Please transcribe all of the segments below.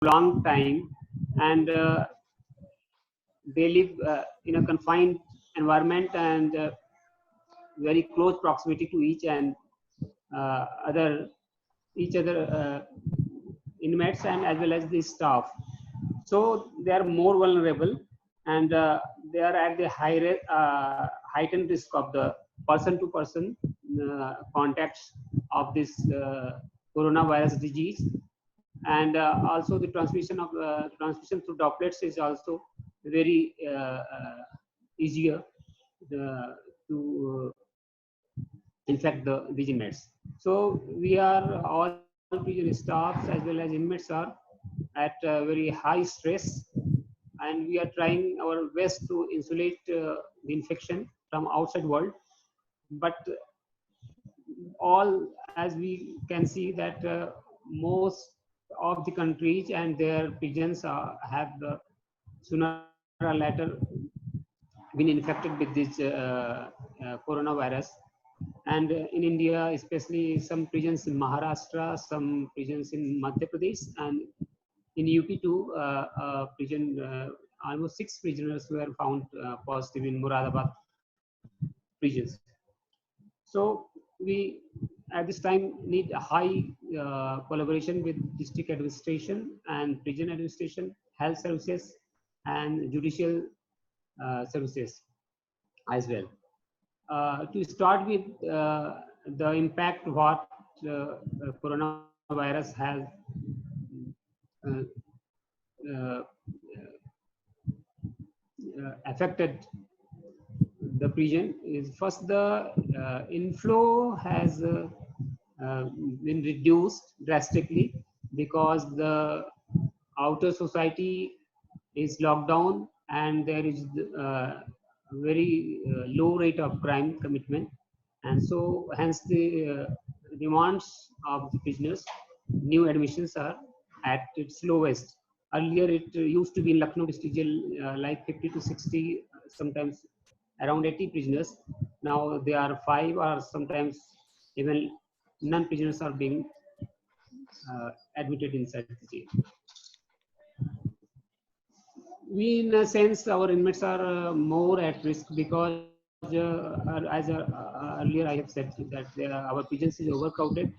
long time, and they live in a confined environment and very close proximity to each other inmates and as well as the staff. So they are more vulnerable, and they are at the heightened risk of the person-to-person contacts of this coronavirus disease, and also the transmission through droplets is also very easier to infect these inmates. So we are all prison staffs as well as inmates are at very high stress, and we are trying our best to insulate the infection from outside world. But all, as we can see that most of the countries and their prisons have sooner or later been infected with this coronavirus. And in India, especially some prisons in Maharashtra, some prisons in Madhya Pradesh, and in UP too, almost 6 prisoners were found positive in Muradabad prisons. So we at this time need a high collaboration with district administration and prison administration, health services, and judicial services as well. To start with, the impact what coronavirus has uh, uh, affected the prison is, first the inflow has been reduced drastically because the outer society is locked down and there is very low rate of crime commitment, and so hence the demands of the prisoners, new admissions are at its lowest. Earlier it used to be in Lucknow district jail like 50 to 60, sometimes around 80 prisoners. Now there are 5 or sometimes even none prisoners are being admitted inside the jail. We, in a sense, our inmates are more at risk because, earlier I have said that our prisons is overcrowded,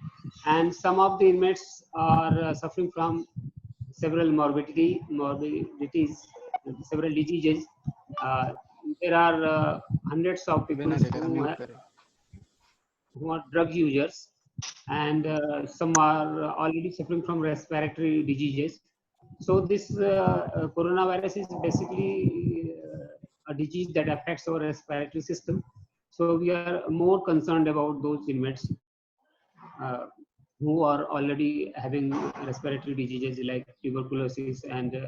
and some of the inmates are suffering from several morbidities, several diseases. Uh, there are hundreds of people who are drug users, and some are already suffering from respiratory diseases. So this coronavirus is basically a disease that affects our respiratory system. So we are more concerned about those inmates uh, who are already having respiratory diseases like tuberculosis, and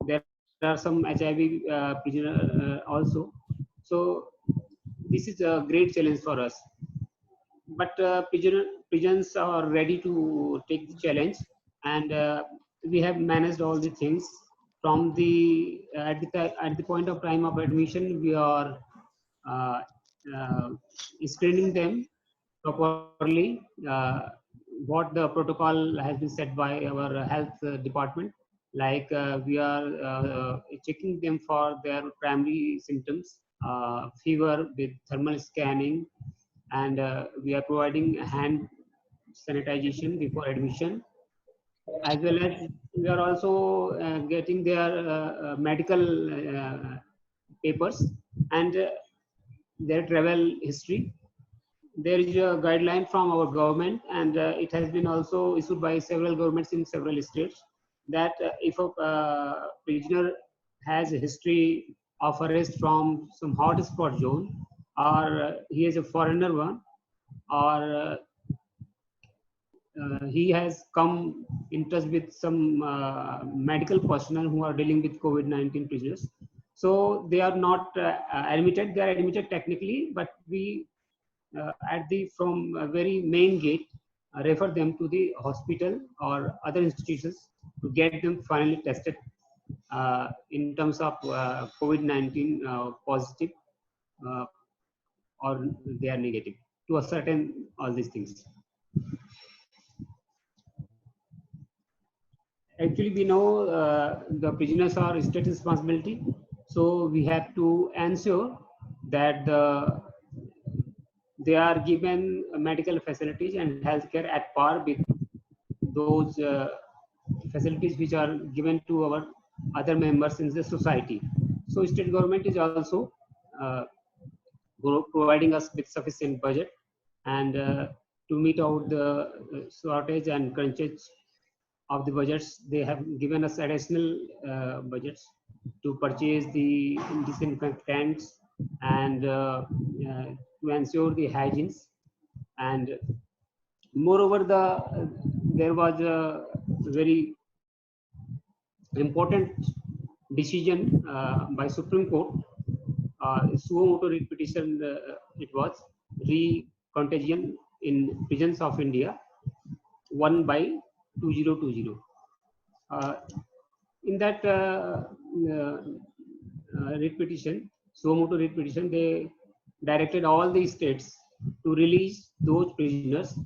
there are some HIV prisoner also. So this is a great challenge for us, but pigeons are ready to take the challenge, and we have managed all the things from the at the point of time of admission. We are uh, uh, screening them properly, what the protocol has been set by our health department, like we are checking them for their primary symptoms, fever with thermal scanning, and we are providing hand sanitization before admission, as well as we are also getting their medical papers and their travel history. There is a guideline from our government, and it has been also issued by several governments in several states, that if a prisoner has a history of arrest from some hotspot zone, or he is a foreigner one, or he has come in touch with some medical personnel who are dealing with COVID-19 prisoners. So they are not admitted. They are admitted technically, but we at the from a very main gate refer them to the hospital or other institutions to get them finally tested in terms of COVID-19 positive, uh, or they are negative, to ascertain all these things. Actually, we know the prisoners are state responsibility, so we have to ensure that they are given medical facilities and healthcare at par with those facilities which are given to our other members in the society. So state government is also uh, providing us with sufficient budget and to meet out the shortage and crunches of the budgets, they have given us additional budgets to purchase the disinfectants and to ensure the hygienes. And moreover, there was a very important decision by Supreme Court, suo motu writ petition, it was re-contagion in prisons of India, 1 by 2020. Uh, in that writ petition, suo motu writ petition, they directed all the states to release those prisoners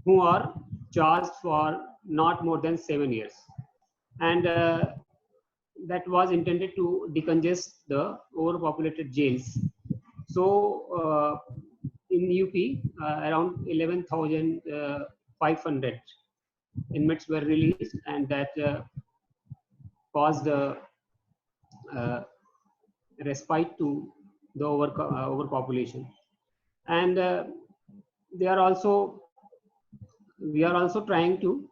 who are charged for not more than 7 years. And that was intended to decongest the overpopulated jails. So in UP, around 11,500 inmates were released, and that caused uh, respite to the overpopulation. And they are also we are also trying to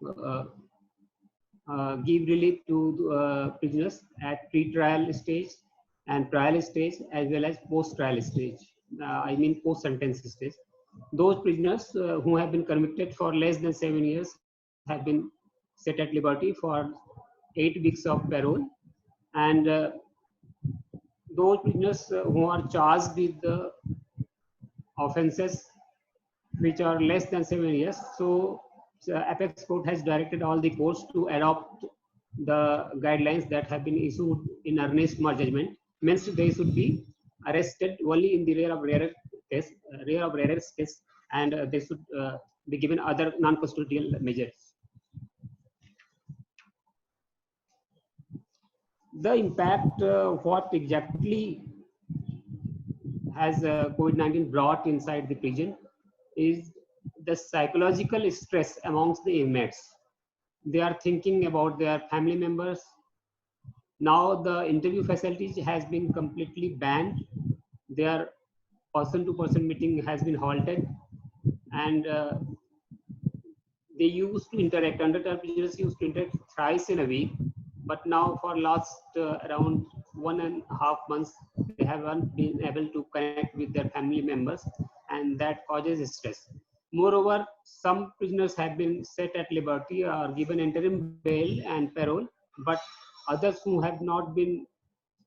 give relief to prisoners at pre-trial stage and trial stage as well as post-trial stage. I mean post-sentence stage. Those prisoners who have been convicted for less than 7 years have been set at liberty for 8 weeks of parole, and those prisoners who are charged with the offences which are less than 7 years. So Apex Court has directed all the courts to adopt the guidelines that have been issued in earnest merge judgment. Means they should be arrested only in the rare of rarest case, and they should be given other non-custodial measures. The impact, what exactly has COVID-19 brought inside the prison is the psychological stress amongst the inmates. They are thinking about their family members. Now the interview facilities has been completely banned. Their person-to-person meeting has been halted, and they used to interact. Undercover prisoners used to interact thrice in a week, but now for last around 1.5 months, they haven't been able to connect with their family members, and that causes stress. Moreover, some prisoners have been set at liberty or given interim bail and parole, but others who have not been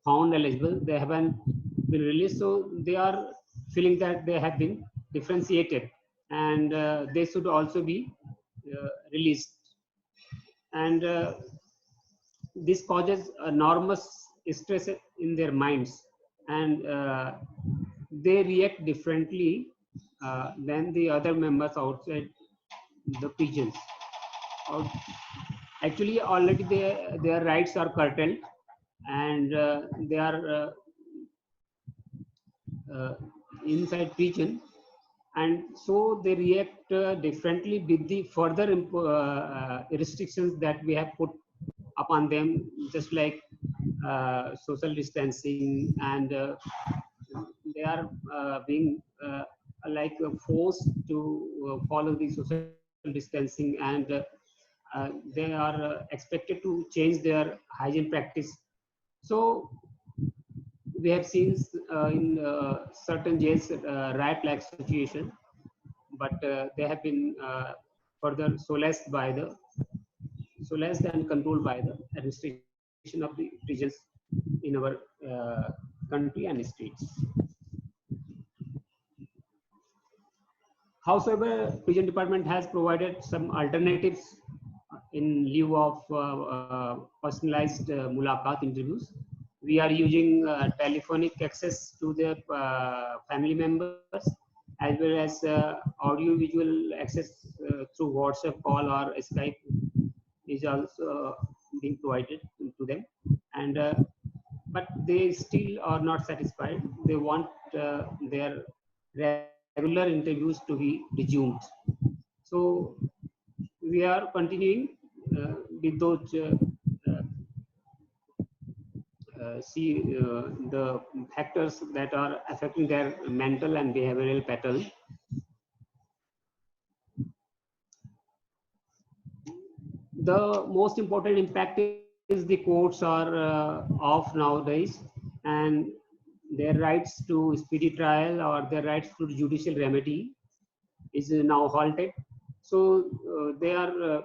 found eligible, they haven't been released. So they are feeling that they have been differentiated, and they should also be released. And this causes enormous stress in their minds, and they react differently than the other members outside the prisons. Actually, already their rights are curtailed, and they are uh, inside prison, and so they react differently with the further restrictions that we have put upon them, just like social distancing, and they are being like forced to follow the social distancing, and they are expected to change their hygiene practice. So we have seen in certain jails riot-like situation, but they have been further solaced and controlled by the administration of the prisons in our country and states. However, prison department has provided some alternatives in lieu of personalized mulaqat interviews. We are using telephonic access to their family members, as well as audio visual access through WhatsApp call or Skype is also being provided to them, and but they still are not satisfied. They want their regular interviews to be resumed. So we are continuing with those uh, the factors that are affecting their mental and behavioral pattern. The most important impact is the courts are off nowadays, and their rights to speedy trial or their rights to judicial remedy is now halted. So their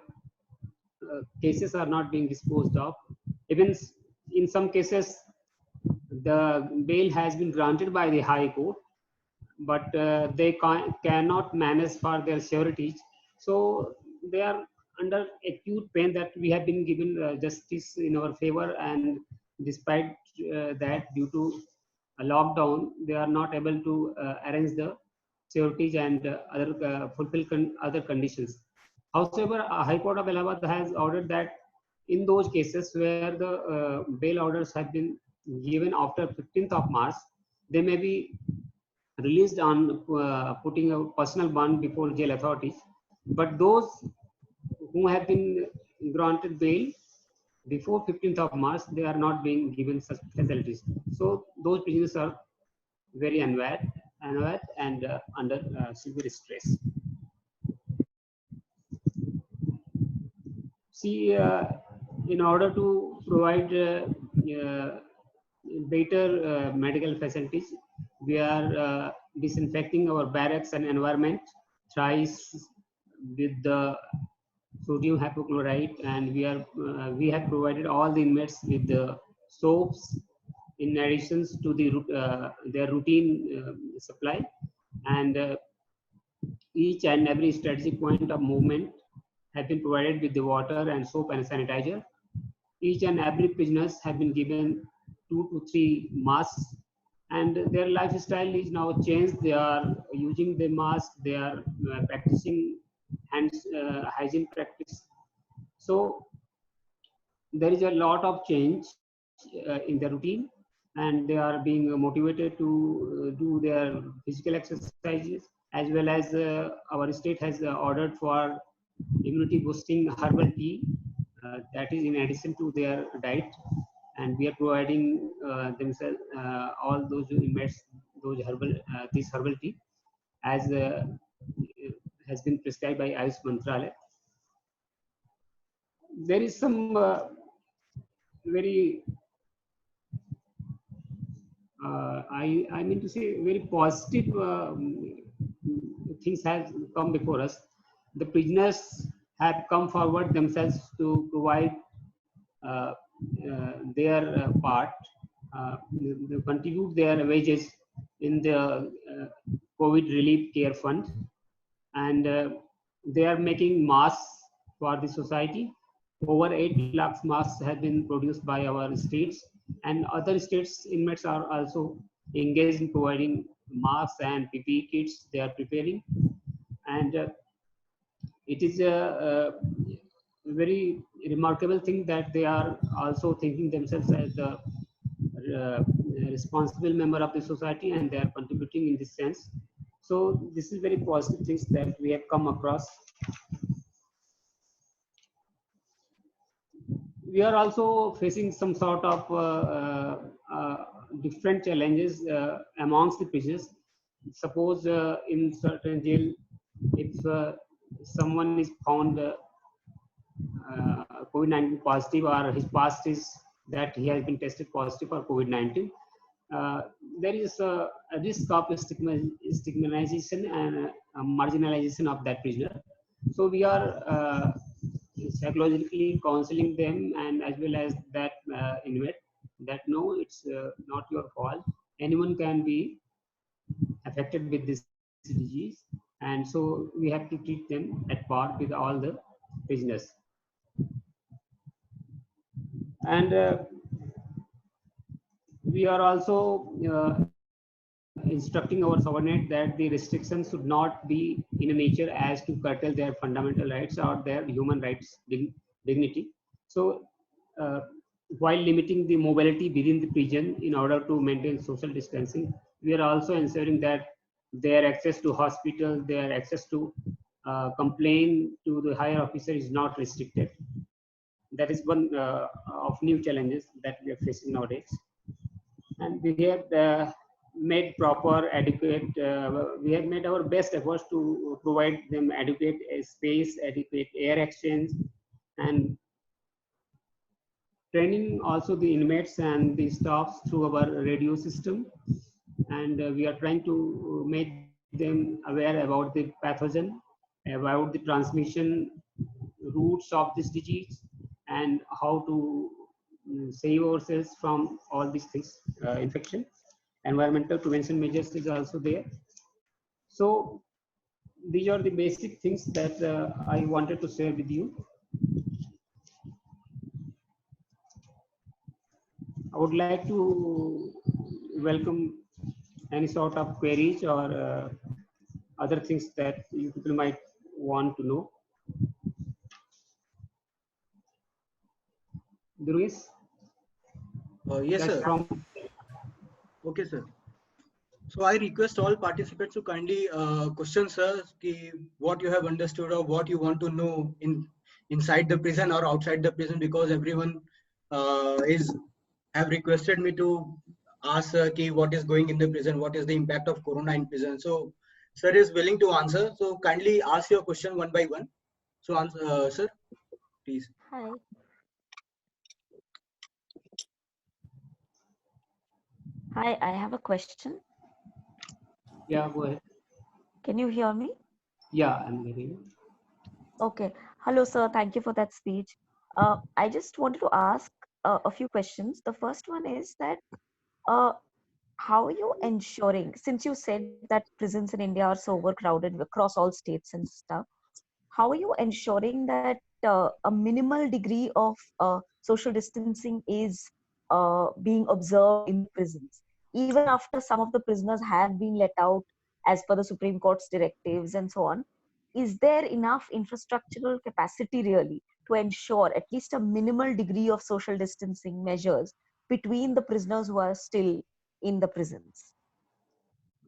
cases are not being disposed of. Even in some cases, the bail has been granted by the High Court, but they cannot manage for their sureties. So they are under acute pain that we have been given justice in our favor, and despite that, due to a lockdown, they are not able to arrange the sureties and other fulfill other conditions. However, High Court of Allahabad has ordered that in those cases where the bail orders have been given after 15th of March, they may be released on putting a personal bond before jail authorities. But those who have been granted bail before 15th of March, they are not being given such facilities. So those prisoners are very unaware and under severe stress. See, in order to provide better medical facilities, we are disinfecting our barracks and environment thrice with the sodium hypochlorite, and we have provided all the inmates with the soaps in addition to their routine supply, and each and every strategic point of movement have been provided with the water and soap and sanitizer. Each and every prisoners have been given 2 to 3 masks, and their lifestyle is now changed. They are using the mask. They are practicing hands hygiene practice. So there is a lot of change in their routine, and they are being motivated to do their physical exercises, as well as our state has ordered for immunity boosting herbal tea, that is in addition to their diet, and we are providing themselves all those inmates those this herbal tea as has been prescribed by Ayush Mantralaya. There is some very I mean to say very positive things have come before us. The prisoners have come forward themselves to provide their part, they contribute their wages in the COVID relief care fund, and they are making masks for the society. Over 8 lakhs masks have been produced by our states, and other states inmates are also engaged in providing masks and PPE kits they are preparing. And it is a very remarkable thing that they are also thinking themselves as the responsible member of the society, and they are contributing in this sense. So this is very positive things that we have come across. We are also facing some sort of different challenges amongst the prisoners. Suppose in certain jail, if someone is found COVID-19 positive, or his past is that he has been tested positive for COVID-19, there is a risk of stigmatization and marginalization of that prisoner. So we are psychologically counseling them, and as well as that inmate, that no, it's not your fault. Anyone can be affected with this disease, and so we have to treat them at par with all the prisoners. And we are also instructing our subordinate that the restrictions should not be in a nature as to curtail their fundamental rights or their human rights dignity. So uh, while limiting the mobility within the prison in order to maintain social distancing, we are also ensuring that their access to hospital, their access to complain to the higher officer is not restricted. That is one of new challenges that we are facing nowadays. And we have made proper, adequate, we have made our best efforts to provide them adequate space, adequate air exchange, and training also the inmates and the staffs through our radio system. And we are trying to make them aware about the pathogen, about the transmission routes of this disease, and how to save ourselves from all these things, infection. Environmental prevention measures is also there. So these are the basic things that I wanted to share with you. I would like to welcome any sort of queries or other things that you people might want to know. Luis? Yes, That's sir. from. Okay, sir. So I request all participants to kindly question, sir, what you have understood or what you want to know inside the prison or outside the prison, because everyone have requested me to ask what is going in the prison, what is the impact of corona in prison. So sir is willing to answer. So kindly ask your question one by one. So answer, sir, please. Hi. Hi, I have a question. Yeah, go ahead. Can you hear me? Yeah, I'm hearing you. Okay. Hello, sir. Thank you for that speech. I just wanted to ask a few questions. The first one is that uh, how are you ensuring, since you said that prisons in India are so overcrowded across all states and stuff, how are you ensuring that a minimal degree of social distancing is being observed in the prisons, even after some of the prisoners have been let out as per the Supreme Court's directives and so on? Is there enough infrastructural capacity really to ensure at least a minimal degree of social distancing measures between the prisoners who are still in the prisons?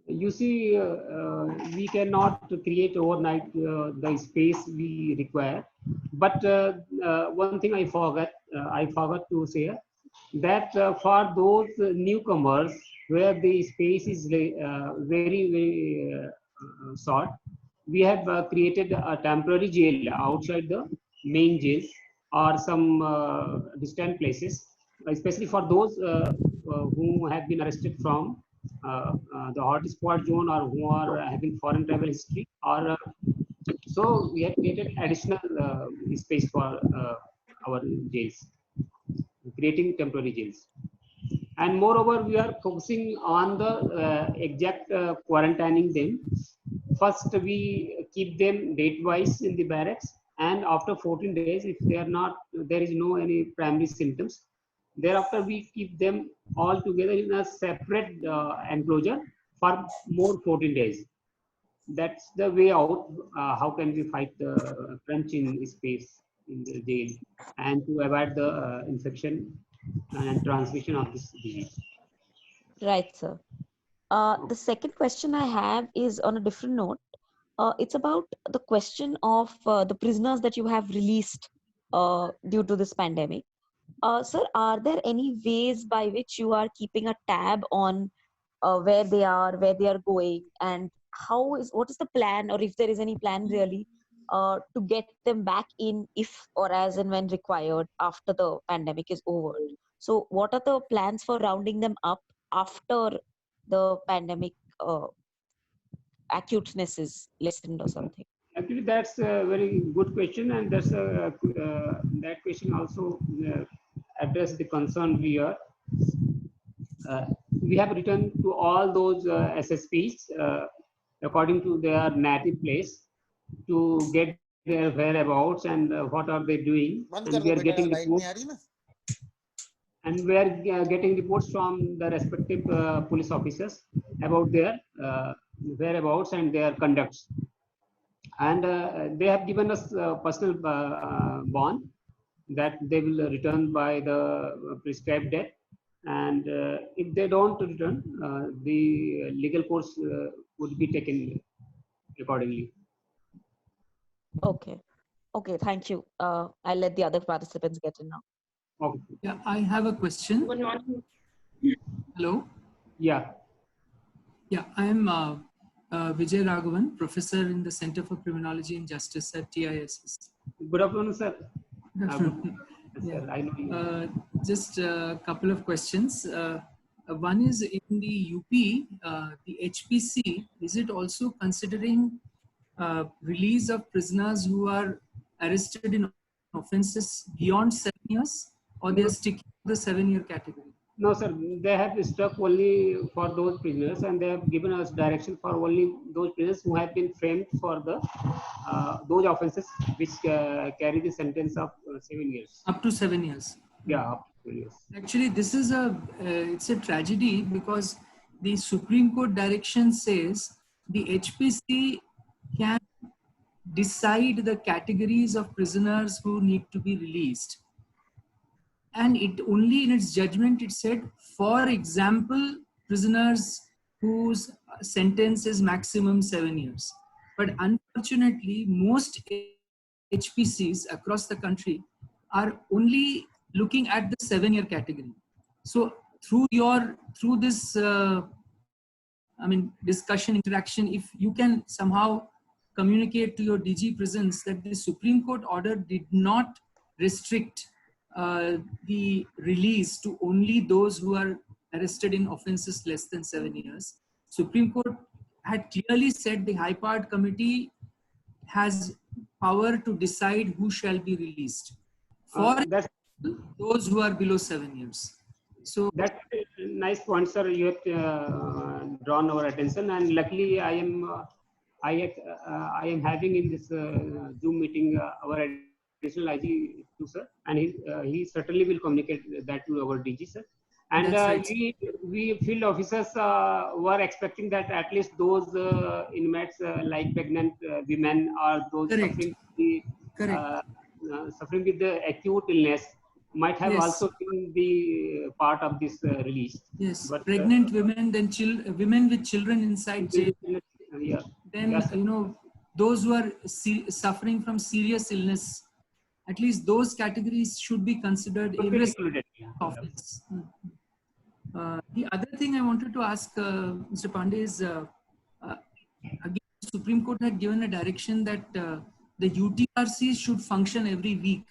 You see, we cannot create overnight the space we require. But one thing I forgot to say that for those newcomers where the space is very short, we have created a temporary jail outside the main jails or some distant places, especially for those who have been arrested from the hotspot zone or who are having foreign travel history. Or so we have created additional space for our jails, creating temporary jails. And moreover, we are focusing on the exact quarantining them. First, we keep them date-wise in the barracks, and after 14 days, if they are not, there is no any primary symptoms. Thereafter, we keep them all together in a separate enclosure for more 14 days. That's the way out. How can we fight the crunch in space in the jail and to avoid the infection and transmission of this disease? Right, sir. The second question I have is on a different note. It's about the question of the prisoners that you have released due to this pandemic. Sir, are there any ways by which you are keeping a tab on where they are going, and what is the plan, or if there is any plan really, to get them back in if or as and when required after the pandemic is over? So, what are the plans for rounding them up after the pandemic acuteness is lessened or something? Actually, that's a very good question, and that's that question also address the concern we are. We have written to all those SSPs according to their native place to get their whereabouts and what are they doing, and we are getting reports. And we are getting reports from the respective police officers about their whereabouts and their conducts. And they have given us personal bond. that they will return by the prescribed date. And if they don't return, the legal course would be taken accordingly. Okay. Okay, thank you. I'll let the other participants get in now. Okay. Yeah, I have a question. Good morning. Hello. Yeah. Yeah, I am Vijay Raghavan, professor in the Center for Criminology and Justice at TISS. Good afternoon, sir. Good afternoon. Yes, Yeah. sir, I know you. Just a couple of questions. One is in the UP, the HPC, is it also considering release of prisoners who are arrested in offenses beyond 7 years, or they are sticking to the 7-year category? No, sir, they have stuck only for those prisoners, and they have given us direction for only those prisoners who have been framed for the those offenses which carry the sentence of 7 years. Up to 7 years. Yeah, up to 7 years. Actually, this is it's a tragedy because the Supreme Court direction says the HPC can decide the categories of prisoners who need to be released. And it only in its judgment, it said, for example, prisoners whose sentence is maximum 7 years. But unfortunately, most HPCs across the country are only looking at the 7-year category. So through this, discussion, interaction, if you can somehow communicate to your DG prisons that the Supreme Court order did not restrict the release to only those who are arrested in offenses less than 7 years. Supreme Court had clearly said the High Powered Committee has power to decide who shall be released for those who are below 7 years. So that's a nice point, sir. You have drawn our attention, and luckily I am having in this Zoom meeting our additional IG too, sir, and he certainly will communicate that to our DG, sir. And right. we field officers were expecting that at least those inmates like pregnant women or those suffering with the acute illness might have also been the part of this release. Yes, but pregnant women, then women with children inside jail. Yeah. Then Yes, those who are suffering from serious illness, at least those categories should be considered irrespective of offense. The other thing I wanted to ask Mr. Pandey is, again, the Supreme Court had given a direction that the UTRCs should function every week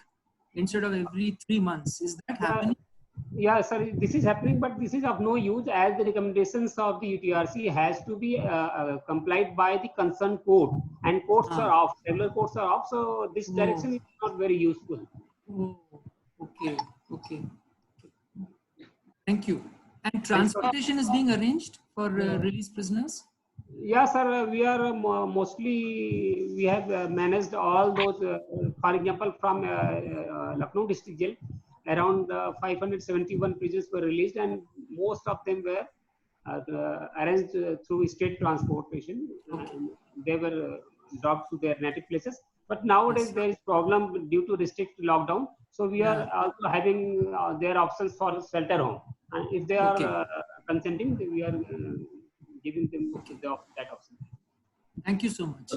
instead of every 3 months. Is that happening? Yeah, sir, this is happening, but this is of no use as the recommendations of the UTRC has to be complied by the concerned court, and courts are off, regular courts are off, so this direction is not very useful. Oh, okay. Thank you. And transportation is being arranged for released prisoners? Yeah, sir, we are mostly, we have managed all those, for example, from Lucknow district jail, around 571 prisoners were released, and most of them were arranged through state transportation. They were dropped to their native places. But nowadays there is problem due to strict lockdown. So we are also having their options for shelter home. And if they are consenting, we are giving them that option. Thank you so much.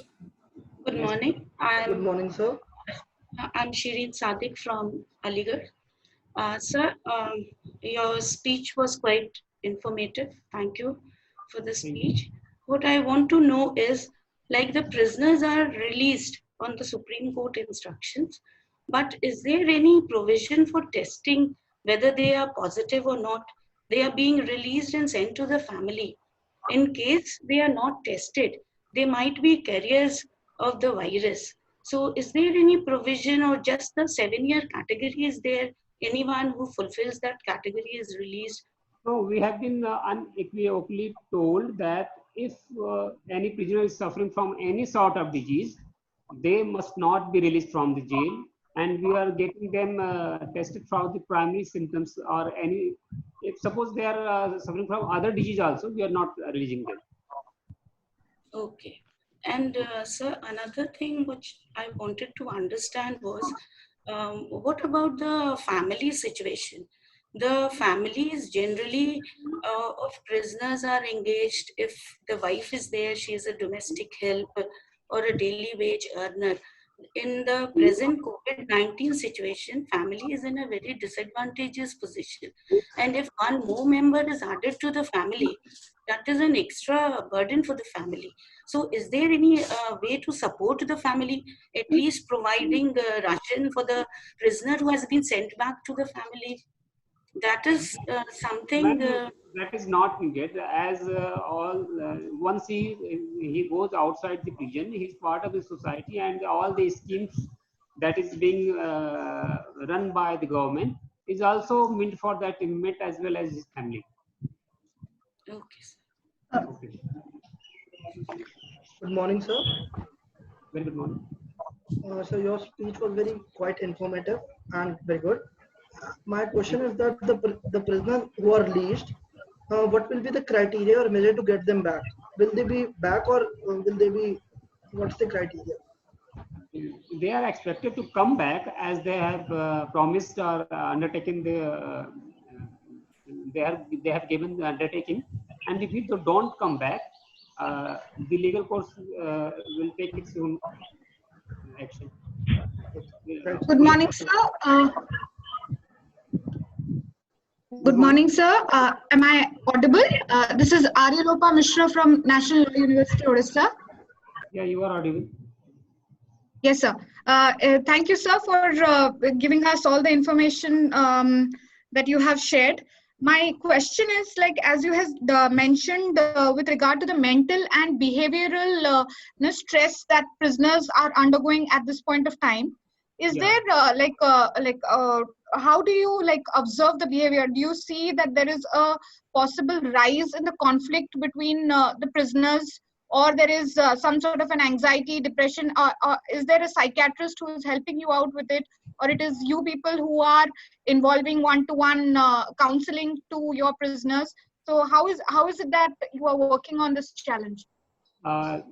Good morning. Good morning, sir. I'm Shireen Sadiq from Aligarh. Sir, your speech was quite informative. Thank you for the speech. What I want to know is, like, the prisoners are released on the Supreme Court instructions, but is there any provision for testing whether they are positive or not? They are being released and sent to the family. In case they are not tested, they might be carriers of the virus. So is there any provision, or just the 7-year category is there? Anyone who fulfills that category is released? So we have been unequivocally told that if any prisoner is suffering from any sort of disease, they must not be released from the jail, and we are getting them tested for the primary symptoms or any. If suppose they are suffering from other disease also, we are not releasing them. Okay. And sir, another thing which I wanted to understand was, what about the family situation? The families generally of prisoners are engaged. If the wife is there, she is a domestic help or a daily wage earner. In the present COVID-19 situation, family is in a very disadvantageous position. And if one more member is added to the family, that is an extra burden for the family. So is there any way to support the family, at least providing ration for the prisoner who has been sent back to the family? That is something. Ma'am, that is not needed, as once he goes outside the prison, he's part of the society, and all the schemes that is being run by the government is also meant for that inmate as well as his family. Okay, sir. Okay. Good morning, sir. Very good morning. So your speech was very quite informative and very good. My question is that the prisoners who are released, what will be the criteria or measure to get them back? Will they be back or will they be? What's the criteria? They are expected to come back as they have promised or undertaken they have given the undertaking, and if they don't come back, the legal course will take its own action. Good morning, sir. Good morning, sir. Am I audible? This is Aryalopa Mishra from National Law University, Odisha. Yeah, you are audible. Yes, sir. Thank you, sir, for giving us all the information that you have shared. My question is, like, as you have mentioned with regard to the mental and behavioral stress that prisoners are undergoing at this point of time, is there how do you observe the behavior? Do you see that there is a possible rise in the conflict between the prisoners, or there is some sort of an anxiety, depression, or is there a psychiatrist who is helping you out with it, or it is you people who are involving one-to-one counseling to your prisoners? So how is it that you are working on this challenge? I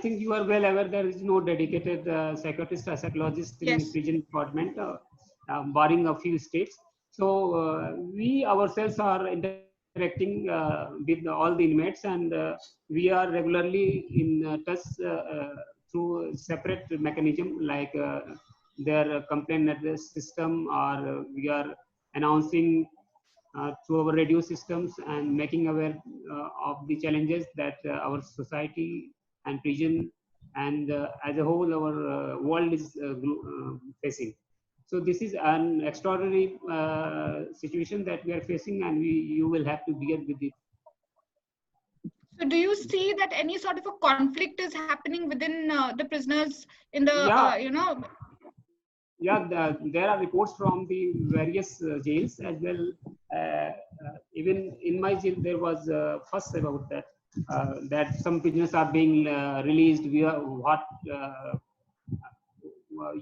think you are well aware there is no dedicated psychiatrist or psychologist in the prison department, barring a few states. So we ourselves are interacting with all the inmates, and we are regularly in touch through separate mechanism like their complaint address system, or we are announcing through our radio systems and making aware of the challenges that our society and prison and as a whole our world is facing. So this is an extraordinary situation that we are facing, and you will have to bear with it. So do you see that any sort of a conflict is happening within the prisoners in the, there are reports from the various jails as well. Even in my jail, there was fuss about that, that some prisoners are being released.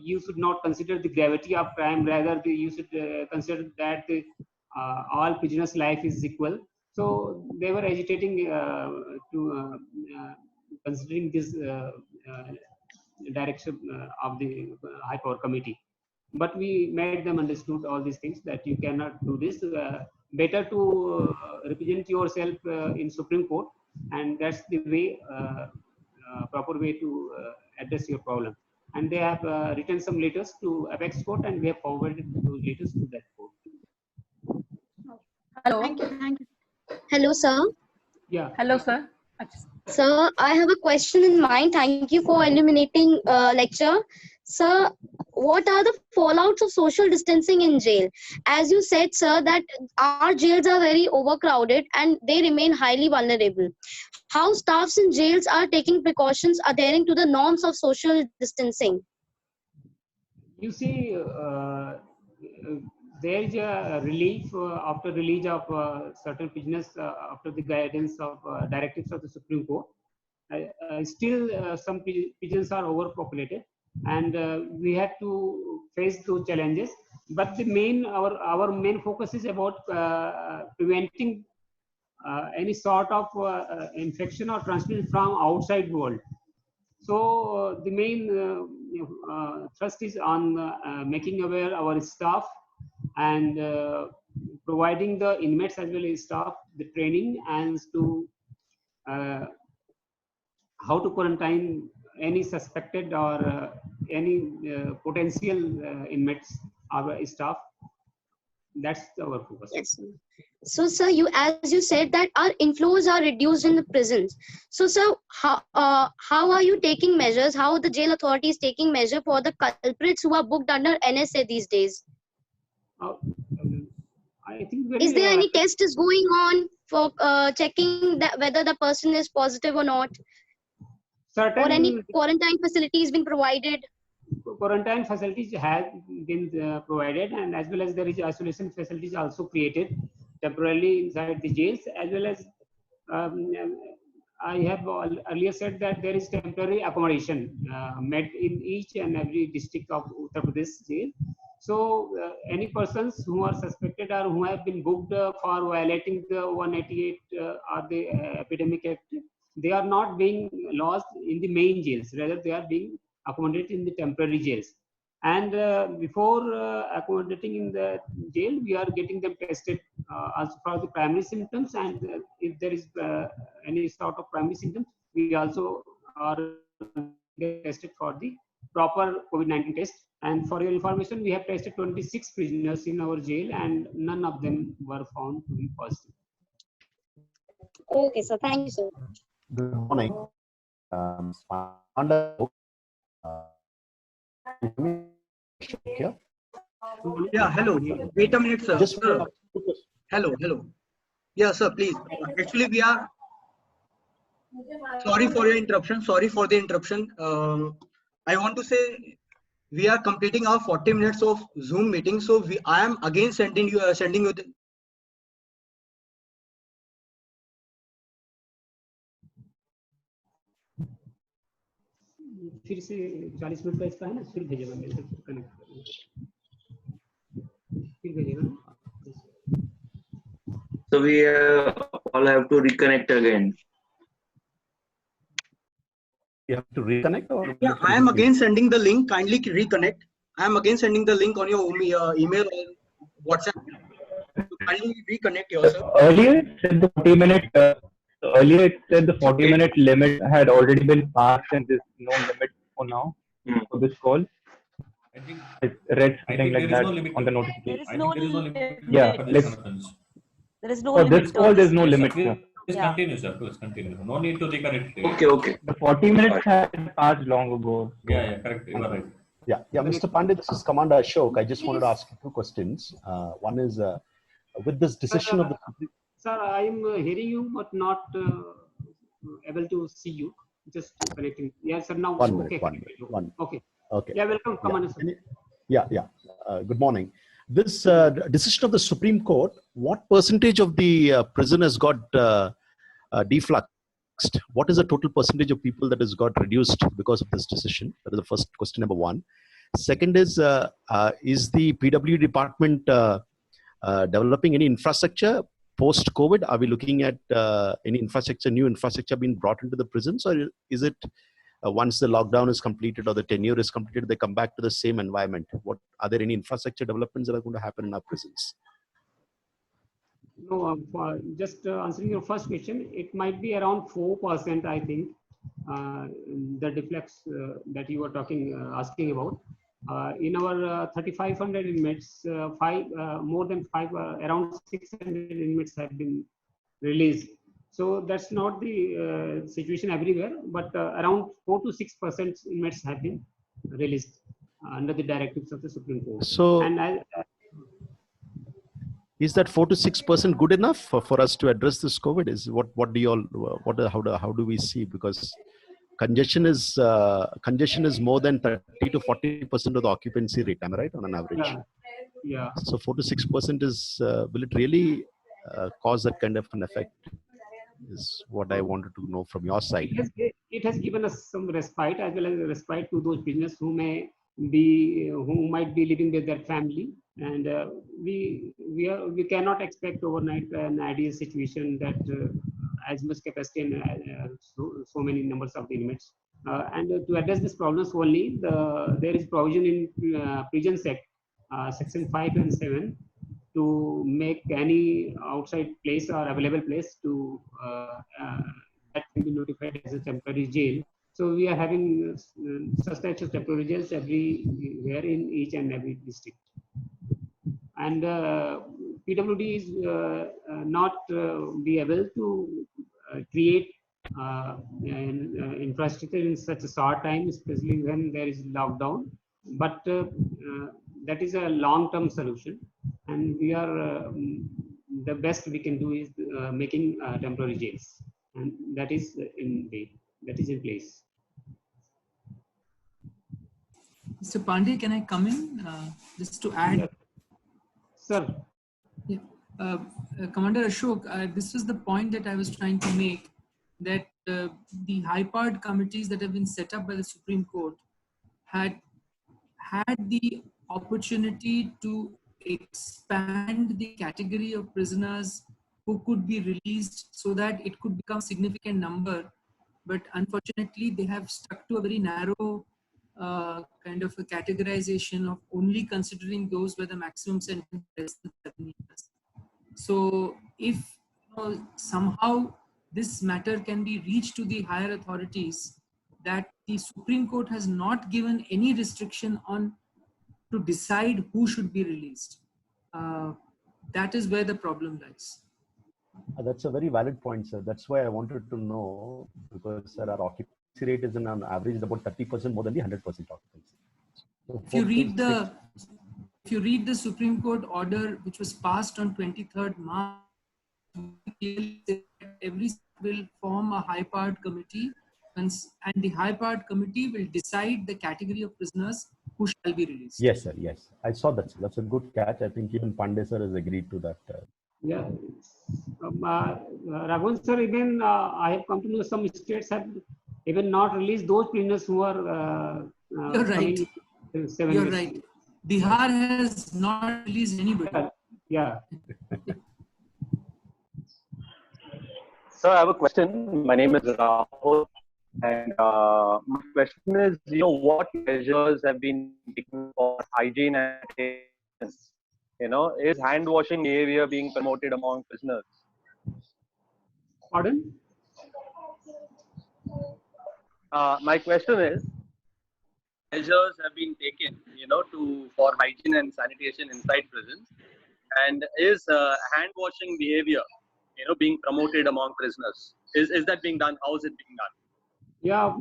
You should not consider the gravity of crime, rather you should consider that all prisoners' life is equal. So they were agitating to considering this direction of the High Power Committee. But we made them understood all these things, that you cannot do this. Better to represent yourself in Supreme Court, and that's the way, proper way to address your problem. And they have written some letters to Apex Court, and we have forwarded those letters to that court. Hello. Thank you. Hello, sir. Yeah. Hello, sir. Sir, I have a question in mind. Thank you for illuminating lecture. Sir, what are the fallouts of social distancing in jail? As you said, sir, that our jails are very overcrowded and they remain highly vulnerable. How staffs in jails are taking precautions adhering to the norms of social distancing? You see, there is a relief after release of certain prisoners after the guidance of directives of the Supreme Court. Still, some prisons are overpopulated, and we have to face those challenges. But the our main focus is about preventing any sort of infection or transmission from outside world. So the main thrust is on making aware our staff and providing the inmates as well as staff the training and to how to quarantine any suspected or any potential inmates, our staff. That's our focus. Yes, sir. So, sir, as you said that our inflows are reduced in the prisons. So, sir, how are you taking measures? How are the jail authorities taking measure for the culprits who are booked under NSA these days? I think is there any test is going on for checking that whether the person is positive or not? Certain or any quarantine facilities been provided? Quarantine facilities have been provided, and as well as there is isolation facilities also created temporarily inside the jails, as well as I have earlier said that there is temporary accommodation made in each and every district of Uttar Pradesh jail. So any persons who are suspected or who have been booked for violating the 188 or the Epidemic Act, they are not being lost in the main jails, rather they are being accommodated in the temporary jails. And before accommodating in the jail, we are getting them tested also for the primary symptoms, and if there is any sort of primary symptoms, we also are tested for the proper COVID-19 test. And for your information, we have tested 26 prisoners in our jail, and none of them were found to be positive. Okay, so thank you, sir. Good morning. Yeah, hello. Wait a minute, sir. Sir. Hello. Yeah, sir, please. Actually, we are sorry for your interruption. Sorry for the interruption. I want to say we are completing our 40 minutes of Zoom meeting. So I am again sending you the फिर से 40 minute का इसका है ना, फिर भेजेगा मेरे से कनेक्ट फिर भेजेगा ना. So we all have to reconnect again. You have to reconnect, or yeah, I am again sending the link. Kindly reconnect. I am again sending the link on your email or WhatsApp. So kindly reconnect yourself. Earlier it said the 40-minute limit had already been passed, and there's no limit for now for this call. I think I read something like that on the notification. There is no limit. Yeah, there is no for limit. this call, there's no limit. Please continue, sir. Please continue. No need to reconnect. Okay. The 40 minutes had passed long ago. Yeah, correct. You are right. Yeah, Mr. Pandit, this is Commander Ashok. I just wanted to ask you two questions. One is with this decision of the. Sir, I am hearing you, but not able to see you. Just connecting. Yes, sir. Now. One minute. Okay. Okay. Yeah, welcome, Commander. Yeah. Good morning. This decision of the Supreme Court, what percentage of the prisoners got defluxed? What is the total percentage of people that has got reduced because of this decision? That is the first question, number one. Second is the PW department developing any infrastructure post-COVID? Are we looking at any infrastructure, new infrastructure being brought into the prisons, or is it once the lockdown is completed or the tenure is completed, they come back to the same environment? What are there any infrastructure developments that are going to happen in our prisons? No, just answering your first question, it might be around 4%, I think, the deflux that you were asking about. In our 3,500 inmates, around 600 inmates have been released. So that's not the situation everywhere, but around 4 to 6% inmates have been released under the directives of the Supreme Court. So, is that 4 to 6% good enough for us to address this COVID? Is what do you all how do we see? Because congestion is more than 30 to 40% of the occupancy rate. Am I right, on an average? Yeah. So 4 to 6% is will it really cause that kind of an effect? Is what I wanted to know from your side. It has given us some respite, as well as a respite to those prisoners who might be living with their family, and we cannot expect overnight an ideal situation that as much capacity and so many numbers of the inmates And to address these problems only, there is provision in Prison Act, Section 5 and 7, to make any outside place or available place to that can be notified as a temporary jail. So we are having such types of temporary jails everywhere in each and every district. And PWD is not be able to create infrastructure in such a short time, especially when there is lockdown. But that is a long-term solution, and we are the best we can do is making temporary jails, and that is in place. Mr. Pandey, can I come in just to add? Yes. Sir. Yeah. Commander Ashok, this is the point that I was trying to make, that the high-powered committees that have been set up by the Supreme Court had the opportunity to expand the category of prisoners who could be released so that it could become a significant number. But unfortunately, they have stuck to a very narrow kind of a categorization of only considering those where the maximum sentence is less than 7 years. So if somehow this matter can be reached to the higher authorities, that the Supreme Court has not given any restriction on to decide who should be released. That is where the problem lies. That's a very valid point, sir. That's why I wanted to know, because sir, our occupancy rate is on average about 30% more than the 100% occupancy. So if you read the Supreme Court order, which was passed on 23rd March, every state will form a high-powered committee, and the high-powered committee will decide the category of prisoners who shall be released. Yes, sir. Yes, I saw that. Sir. That's a good catch. I think even Pandey sir has agreed to that. Yeah, Raghavan sir, even I have come to know some states have even not released those prisoners who are. You're right. You're right. Bihar has not released anybody. Yeah. So I have a question. My name is Rahul, and my question is, what measures have been taken for hygiene and sanitation? Is hand washing behavior being promoted among prisoners? Pardon? My question is, measures have been taken, for hygiene and sanitation inside prisons, and is hand washing behavior, being promoted among prisoners? Is that being done? How is it being done? Yeah,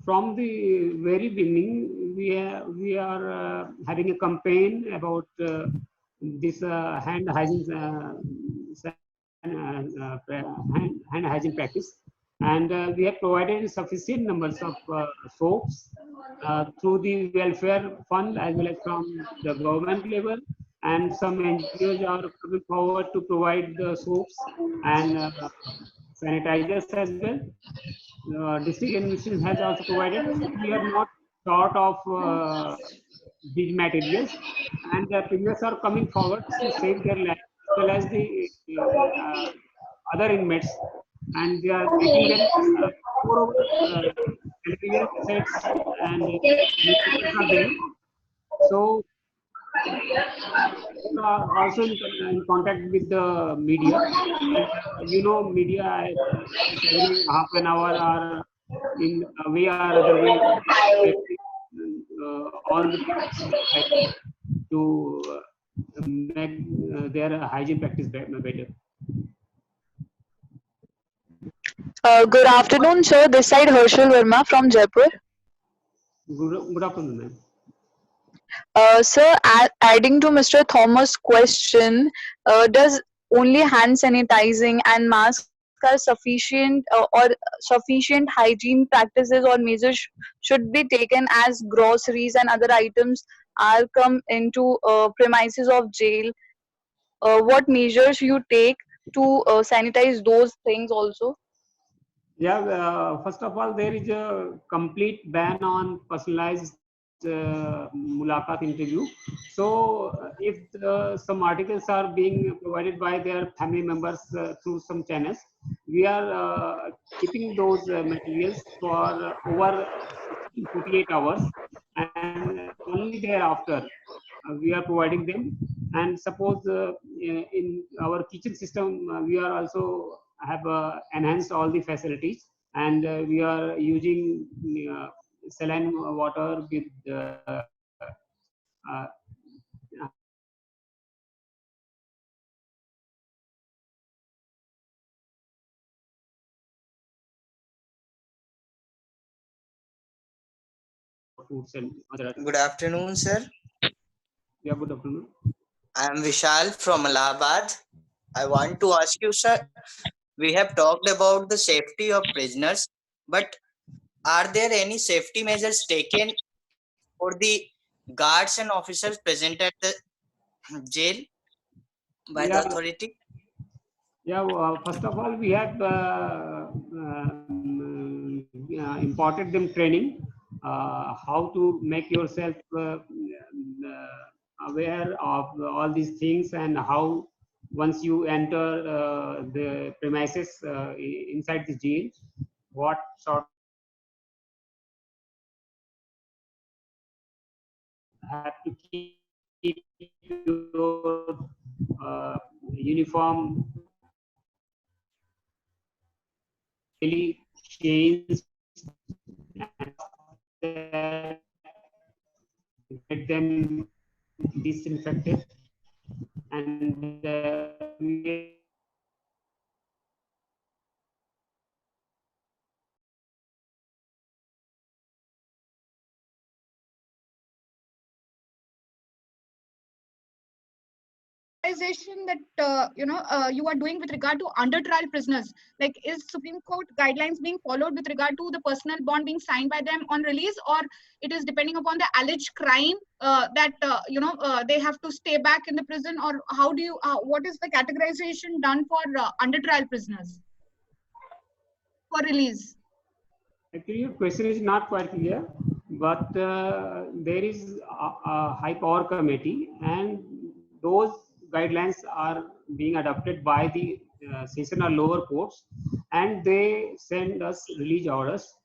from the very beginning, we are having a campaign about this hand hygiene practice, and we have provided sufficient numbers of soaps through the welfare fund as well as from the government level, and some NGOs are coming forward to provide the soaps and sanitizers as well. District administration has also provided. We are not short of these materials, and the prisoners are coming forward to save their lives as well as the other inmates, and they are taking them television sets and newspapers are there. So we are also in contact with the media. Media every half an hour or in a way or other way all the to make their hygiene practice better. Good afternoon, sir. This side Harshal Verma from Jaipur. Good afternoon, ma'am. Sir, adding to Mr. Thomas' question, does only hand sanitizing and masks are sufficient, or sufficient hygiene practices or measures should be taken as groceries and other items are come into premises of jail? What measures you take to sanitize those things also? Yeah, first of all, there is a complete ban on personalized Mulakat interview. So if some articles are being provided by their family members through some channels, we are keeping those materials for over 48 hours, and only thereafter we are providing them. And suppose in our kitchen system, we are also have enhanced all the facilities, and we are using saline water with uh, foods and other. Good afternoon, sir. Yeah, good afternoon. I am Vishal from Allahabad. I want to ask you, sir, we have talked about the safety of prisoners, but are there any safety measures taken for the guards and officers present at the jail by the authority? Yeah, first of all, we have imparted them training, how to make yourself aware of all these things, and how once you enter the premises inside the jail, what sort have to keep your uniform really changed, and get them disinfected, and we that you are doing with regard to under trial prisoners, like is Supreme Court guidelines being followed with regard to the personal bond being signed by them on release, or it is depending upon the alleged crime that they have to stay back in the prison, or how do you what is the categorization done for under trial prisoners for release? Actually, your question is not quite clear, but there is a high power committee, and those guidelines are being adopted by the session or lower courts, and they send us release orders,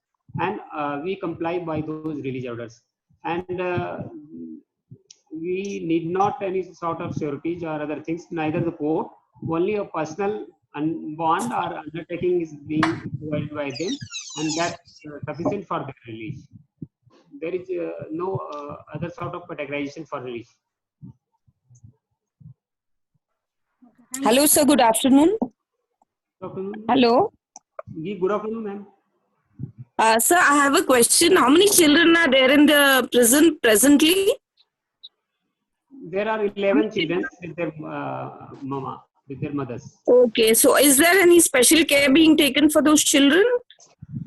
and we comply by those release orders. And we need not any sort of sureties or other things, neither the court, only a personal bond or undertaking is being provided by them, and that's sufficient for the release. There is no other sort of categorization for release. Hello, sir. Good afternoon. Good afternoon. Hello. Good afternoon, ma'am. Sir, I have a question. How many children are there in the prison presently? There are 11 children with their mama, with their mothers. Okay. So, is there any special care being taken for those children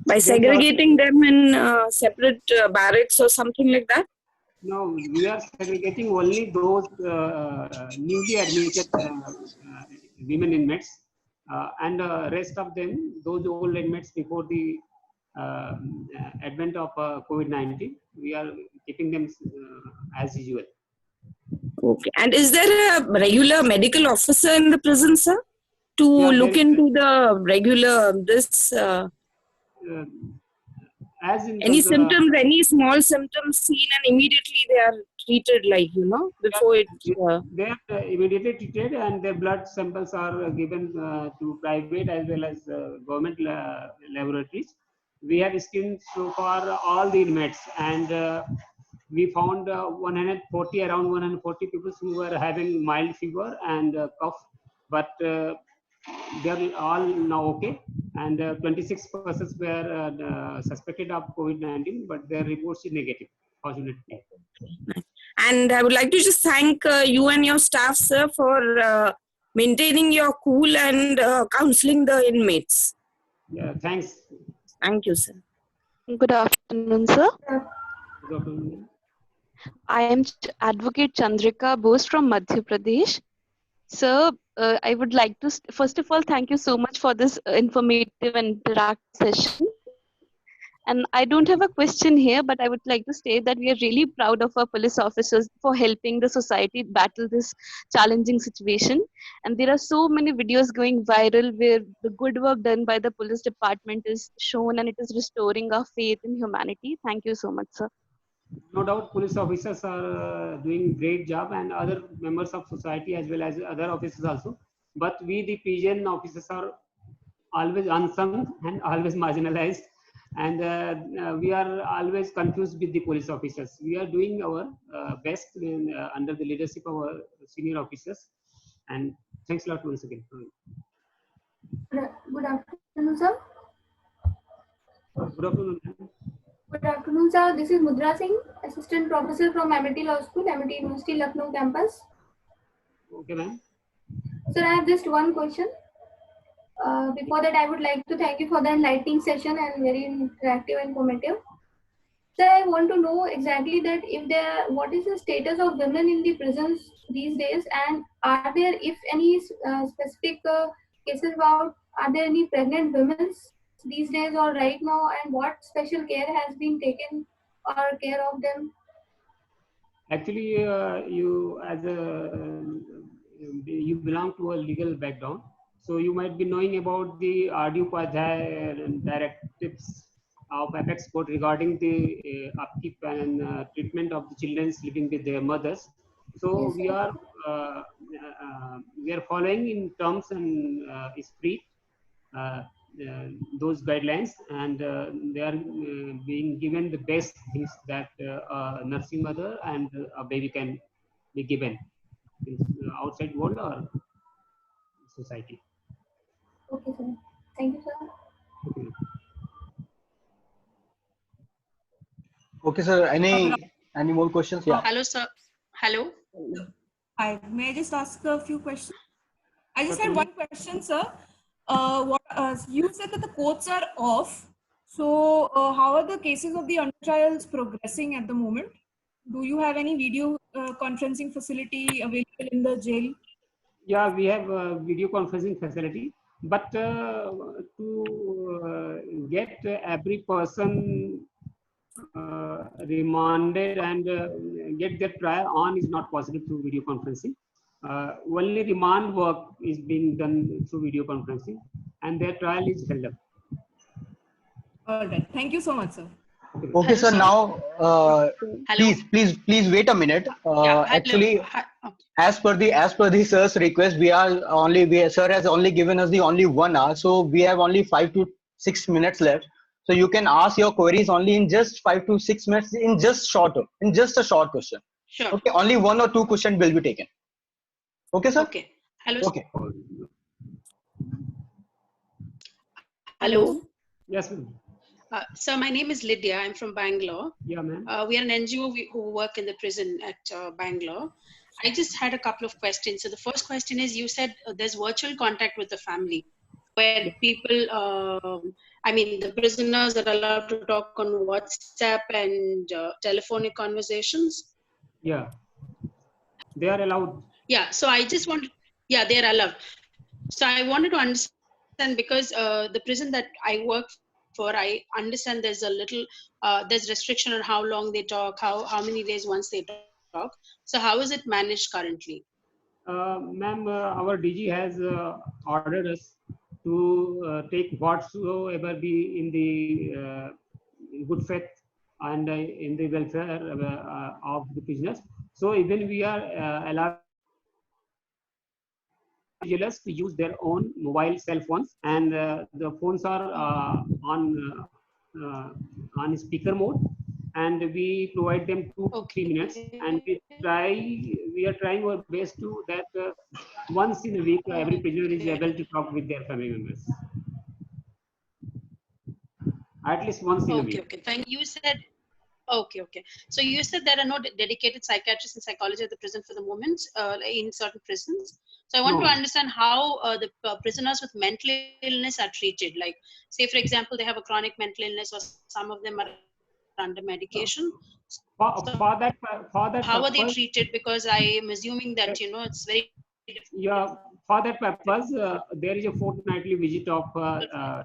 by segregating them in separate barracks or something like that? No, we are segregating only those newly admitted women inmates, and rest of them, those old inmates before the advent of COVID-19, we are keeping them as usual. Okay. And is there a regular medical officer in the prison, sir, to look into the regular as in any those, symptoms, any small symptoms seen, and immediately they are treated, like, before it. They are immediately treated, and their blood samples are given to private as well as government laboratories. We have screened so far all the inmates, and we found around 140 people who were having mild fever and cough, but they are all now okay, and 26 persons were suspected of COVID-19, but their reports is negative, fortunately. And I would like to just thank you and your staff, sir, for maintaining your cool and counseling the inmates. Yeah, thanks. Thank you, sir. Good afternoon, sir. Good afternoon. I am Advocate Chandrika Bose from Madhya Pradesh. Sir, I would like to, first of all, thank you so much for this informative and interactive session. And I don't have a question here, but I would like to state that we are really proud of our police officers for helping the society battle this challenging situation. And there are so many videos going viral where the good work done by the police department is shown, and it is restoring our faith in humanity. Thank you so much, sir. No doubt, police officers are doing great job, and other members of society as well as other officers also. But we, the PGN officers, are always unsung and always marginalized, and we are always confused with the police officers. We are doing our best under the leadership of our senior officers, and thanks a lot once again. Good afternoon, sir. Good afternoon. Good afternoon, sir. This is Mudra Singh, Assistant Professor from Amity Law School, Amity University, Lucknow campus. Okay, ma'am. Sir, I have just one question. Before that, I would like to thank you for the enlightening session and very interactive and informative. Sir, I want to know exactly that what is the status of women in the prisons these days, and are there, if any, specific cases about, are there any pregnant women these days or right now, and what special care has been taken or care of them? Actually, you belong to a legal background, so you might be knowing about the RD Upadhyay directives of Apex Court regarding the upkeep and treatment of the children living with their mothers. So Yes, we are following in terms and spirit those guidelines, and they are being given the best things that a nursing mother and a baby can be given in outside world or society. Okay, sir. Thank you, sir. Okay, sir. Any more questions? Yeah. Hello, sir. Hello. Hi. May I just ask a few questions? I just had one question, sir. You said that the courts are off. So, how are the cases of the under trials progressing at the moment? Do you have any video conferencing facility available in the jail? Yeah, we have a video conferencing facility, but to get every person remanded and get their trial on is not possible through video conferencing. Only remand work is being done through video conferencing, and their trial is held up. All right. Thank you so much, sir. Okay, sir. Now, please wait a minute. Actually, as per the sir's request, sir has only given us the only 1 hour, so we have only 5 to 6 minutes left. So you can ask your queries only in just 5 to 6 minutes, in just a short question. Sure. Okay, only 1 or 2 questions will be taken. Okay, sir. Okay. Hello. Okay. Hello. Yes, ma'am. Sir, my name is Lydia. I'm from Bangalore. Yeah, ma'am. We are an NGO who work in the prison at Bangalore. I just had a couple of questions. So the first question is, you said there's virtual contact with the family, where people, the prisoners are allowed to talk on WhatsApp and telephonic conversations. Yeah, they are allowed. Yeah, so I just want, yeah, they are allowed. So I wanted to understand, because the prison that I work for, I understand there's a little, there's restriction on how long they talk, how many days once they talk. So how is it managed currently? Ma'am, our DG has ordered us to take whatsoever be in the good faith and in the welfare of the prisoners. So even we are allowed to use their own mobile cell phones, and the phones are on speaker mode, and we provide them 2 to 3 minutes, and we are trying our best to that once in a week every prisoner is able to talk with their family members, at least once in a week. Okay, thank you. You said, okay. So you said there are no dedicated psychiatrists and psychologists at the prison for the moment, in certain prisons. So I want to understand how the prisoners with mental illness are treated. Like, say for example, they have a chronic mental illness, or some of them are under medication. For that how are they purpose, treated? Because I am assuming that it's very difficult. Yeah, for that purpose, there is a fortnightly visit of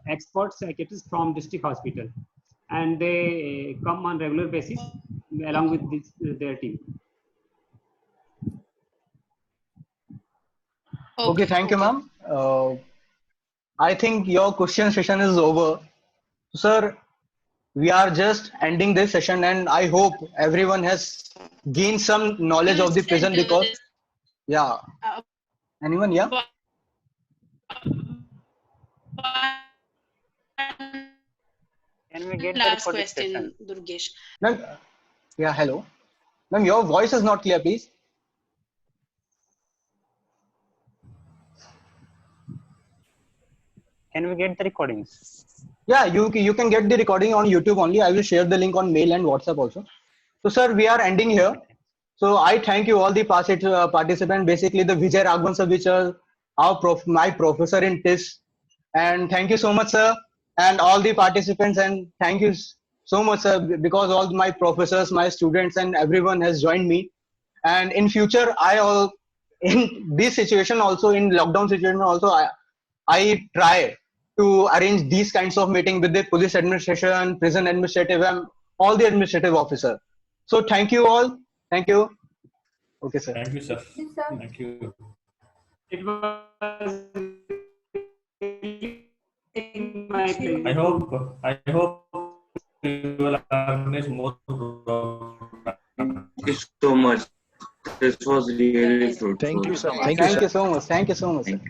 expert psychiatrists from district hospital. and they come on regular basis along with their team. Okay, thank you, ma'am. I think your question session is over. Sir, we are just ending this session, and I hope everyone has gained some knowledge of the prison because, yeah. Anyone, yeah? Can we get the Last recorded question, session? Durgesh. Ma'am, yeah, hello. Ma'am, your voice is not clear, please. Can we get the recordings? Yeah, you can get the recording on YouTube only. I will share the link on mail and WhatsApp also. So, sir, we are ending here. So, I thank you all the participants. Basically, the Vijay Raghavan sir, which are my professor in TIS. And thank you so much, sir, and all the participants. And thank you so much, sir, because all my professors, my students, and everyone has joined me. And in future, in this situation also, in lockdown situation also, I try to arrange these kinds of meeting with the police administration, prison administrative, and all the administrative officer. So thank you all. Thank you. Okay, sir. Thank you, sir. Yes, sir. Thank you. It was my pleasure. I hope we will organize more programs. Thank you so much. This was really fruitful. Thank you so much. Thank you so much. Thank you so much. Sir.